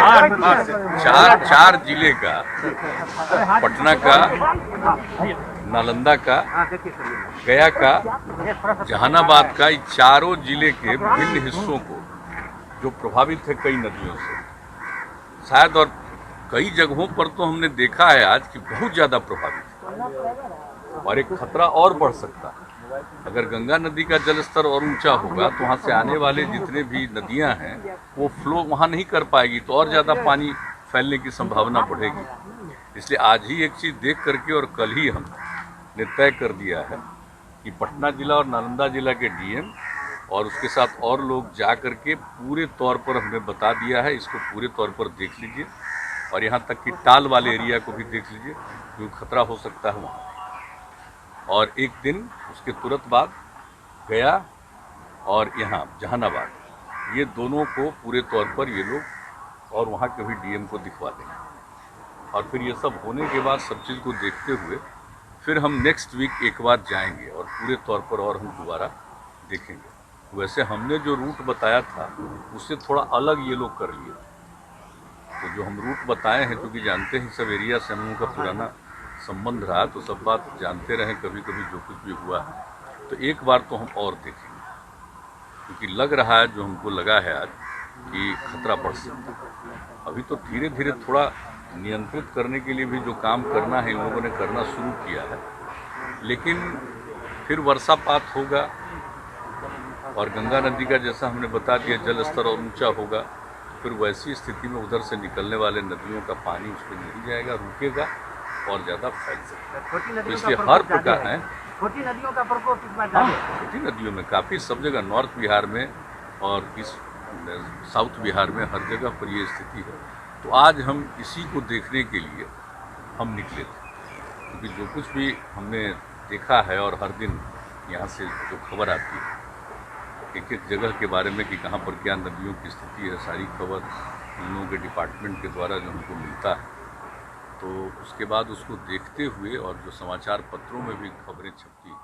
चार जिले का, पटना का, नालंदा का, गया का, जहानाबाद का, ये चारों जिले के विभिन्न हिस्सों को जो प्रभावित है कई नदियों से, शायद और कई जगहों पर तो हमने देखा है आज कि बहुत ज़्यादा प्रभावित है और एक खतरा और बढ़ सकता है। अगर गंगा नदी का जल स्तर और ऊंचा होगा तो वहाँ से आने वाले जितने भी नदियाँ हैं वो फ्लो वहाँ नहीं कर पाएगी, तो और ज़्यादा पानी फैलने की संभावना बढ़ेगी। इसलिए आज ही एक चीज़ देख करके और कल ही हमने तय कर दिया है कि पटना जिला और नालंदा जिला के डीएम और उसके साथ और लोग जा करके पूरे तौर पर हमने बता दिया है, इसको पूरे तौर पर देख लीजिए और यहाँ तक कि टाल वाले एरिया को भी देख लीजिए क्योंकि खतरा हो सकता है वहाँ। और एक दिन उसके तुरंत बाद गया और यहाँ जहानाबाद, ये दोनों को पूरे तौर पर ये लोग और वहाँ के भी डीएम को दिखवा देंगे और फिर ये सब होने के बाद सब चीज़ को देखते हुए फिर हम नेक्स्ट वीक एक बार जाएंगे और पूरे तौर पर और हम दोबारा देखेंगे। वैसे हमने जो रूट बताया था उससे थोड़ा अलग ये लोग कर लिए, तो जो हम रूट बताए हैं क्योंकि जानते हैं सब एरिया से हम लोगों का पुराना संबंध रहा, तो सब बात जानते रहें, कभी कभी जो कुछ भी हुआ है तो एक बार तो हम और देखेंगे क्योंकि लग रहा है, जो हमको लगा है आज कि खतरा बढ़ सकता है। अभी तो धीरे धीरे थोड़ा नियंत्रित करने के लिए भी जो काम करना है इन लोगों ने करना शुरू किया है, लेकिन फिर वर्षापात होगा और गंगा नदी का जैसा हमने बता दिया जल स्तर और ऊंचा होगा, तो फिर वैसी स्थिति में उधर से निकलने वाले नदियों का पानी उस पर नहीं जाएगा, रुकेगा और ज़्यादा फैल सकता है। तो इसलिए हर प्रकार है छोटी नदियों का प्रकोप कितना ज़्यादा है? छोटी नदियों में काफ़ी सब जगह, नॉर्थ बिहार में और इस साउथ बिहार में हर जगह पर ये स्थिति है। तो आज हम इसी को देखने के लिए हम निकले थे क्योंकि जो कुछ भी हमने देखा है और हर दिन यहाँ से जो खबर आती है एक एक जगह के बारे में कि कहाँ पर क्या नदियों की स्थिति है, सारी खबर इन लोगों के डिपार्टमेंट के द्वारा जो हमको मिलता है, तो उसके बाद उसको देखते हुए और जो समाचार पत्रों में भी खबरें छपती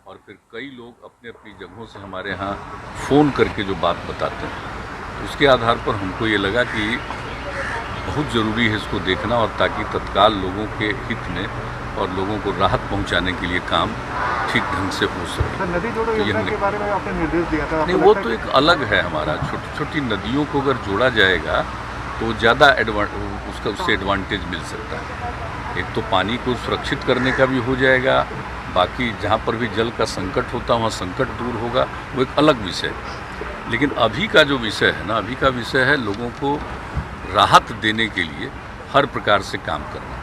और फिर कई लोग अपने अपनी जगहों से हमारे यहाँ फ़ोन करके जो बात बताते हैं, तो उसके आधार पर हमको ये लगा कि बहुत ज़रूरी है इसको देखना और ताकि तत्काल लोगों के हित में और लोगों को राहत पहुंचाने के लिए काम ठीक ढंग से हो सके। नदी जोड़ो योजना के बारे में आपने निर्देश दिया था। नहीं, वो तो एक अलग है हमारा। छोटी छोटी नदियों को अगर जोड़ा जाएगा तो ज़्यादा उससे एडवांटेज मिल सकता है। एक तो पानी को सुरक्षित करने का भी हो जाएगा, बाकी जहाँ पर भी जल का संकट होता है वहाँ संकट दूर होगा, वो एक अलग विषय है। लेकिन अभी का जो विषय है ना, अभी का विषय है लोगों को राहत देने के लिए हर प्रकार से काम करना।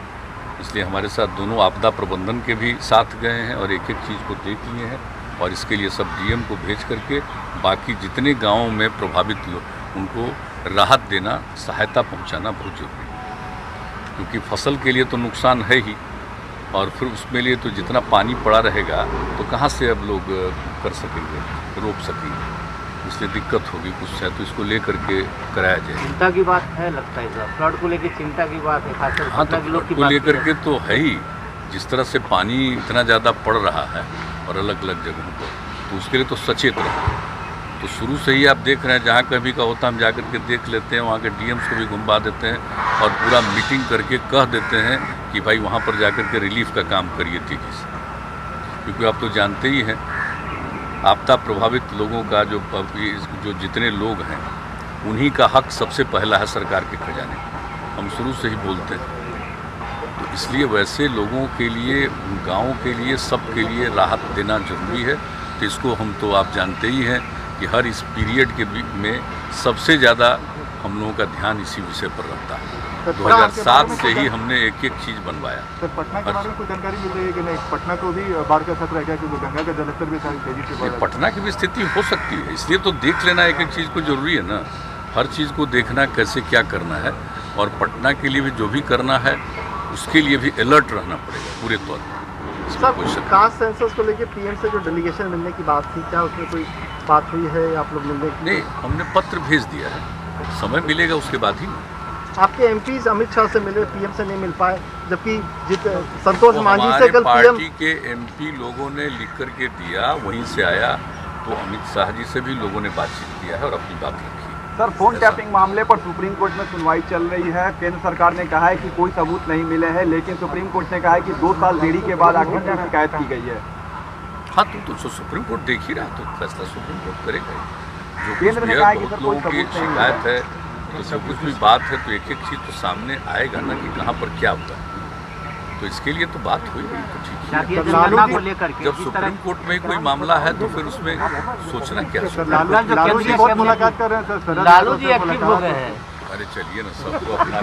इसलिए हमारे साथ दोनों आपदा प्रबंधन के भी साथ गए हैं और एक एक चीज़ को देख लिए हैं और इसके लिए सब डीएम को भेज करके बाकी जितने गाँवों में प्रभावित लोग उनको राहत देना, सहायता पहुंचाना बहुत जरूरी है क्योंकि फसल के लिए तो नुकसान है ही और फिर उसमें लिए तो जितना पानी पड़ा रहेगा तो कहाँ से अब लोग कर सकेंगे, रोक सकेंगे, इसलिए दिक्कत होगी कुछ है, तो इसको लेकर के कराया जाए। चिंता की बात है लगता है सर, फ्लड को लेकर चिंता की बात है खासकर। हाँ, तो फ्लड को लेकर के तो है ही, जिस तरह से पानी इतना ज़्यादा पड़ रहा है और अलग अलग जगहों पर, तो उसके लिए तो सचेत रहो। तो शुरू से ही आप देख रहे हैं जहाँ कभी का होता हम जा कर के देख लेते हैं, वहाँ के डीएम्स को भी घुमा देते हैं और पूरा मीटिंग करके कह देते हैं कि भाई वहाँ पर जा कर के रिलीफ का काम करिए तेजी से, क्योंकि आप तो जानते ही हैं आपदा प्रभावित लोगों का जो जितने लोग हैं उन्हीं का हक सबसे पहला है सरकार के खजाने, हम शुरू से ही बोलते हैं। तो इसलिए वैसे लोगों के लिए, गाँव के लिए, सब के लिए राहत देना जरूरी है। तो इसको हम तो आप जानते ही हैं कि हर इस पीरियड के में सबसे ज़्यादा हम लोगों का ध्यान इसी विषय पर रहता है। 2007 से ही हमने एक एक चीज़ बनवाया। सर, पटना के बारे में कुछ जानकारी मिल रही है कि नहीं? पटना को भी बाढ़ का खतरा है क्या, क्योंकि गंगा का जलस्तर भी तेजी से बढ़ रहा है? पटना की भी स्थिति हो सकती है, इसलिए तो देख लेना एक एक चीज़ को जरूरी है ना, हर चीज़ को देखना कैसे क्या करना है और पटना के लिए भी जो भी करना है उसके लिए भी अलर्ट रहना पड़ेगा पूरे तौर पर। सर, कास्ट सेंसस को लेकर पीएम से जो डेलीगेशन मिलने की बात थी, क्या उसमें कोई बात हुई है? आप लोग मिलने नहीं, हमने पत्र भेज दिया है, समय मिलेगा उसके बाद ही। आपके एमपीज अमित शाह से मिले, पीएम से नहीं मिल पाए, जबकि संतोष मांझी से कल पार्टी के एमपी लोगों ने लिख करके दिया, वहीं से आया, तो अमित शाह जी से भी लोगों ने बातचीत किया है और अपनी बात रखी है। सर फोन टैपिंग मामले पर सुप्रीम कोर्ट में सुनवाई चल रही है। केंद्र सरकार ने कहा है कि कोई सबूत नहीं मिले हैं, लेकिन सुप्रीम कोर्ट ने कहा है कि 2 साल देरी के बाद आखिर क्यों शिकायत की गई है। हाँ तो सुप्रीम कोर्ट देख ही रहा, तो फैसला सुप्रीम कोर्ट करेगा ही। जो केंद्र कुछ ने भी कहा है, है कि बहुत सर कोई लोगों की सबूत नहीं शिकायत है, तो सब कुछ भी बात है, तो एक एक चीज़ तो सामने आएगा ना कि कहाँ पर क्या हुआ। तो इसके लिए तो बात हुई नहीं, तो ठीक है। जातीय तो जनगणना लालू को जी- लेकर के जब जिस सुप्रीम तरह कोर्ट में ही कोई मामला है तो फिर उसमें सोचना क्या है? लालू जी बहुत मुलाकात कर रहे हैं सर, लालू जी एक्टिव हो गए हैं। अरे चलिए ना, सबको अपना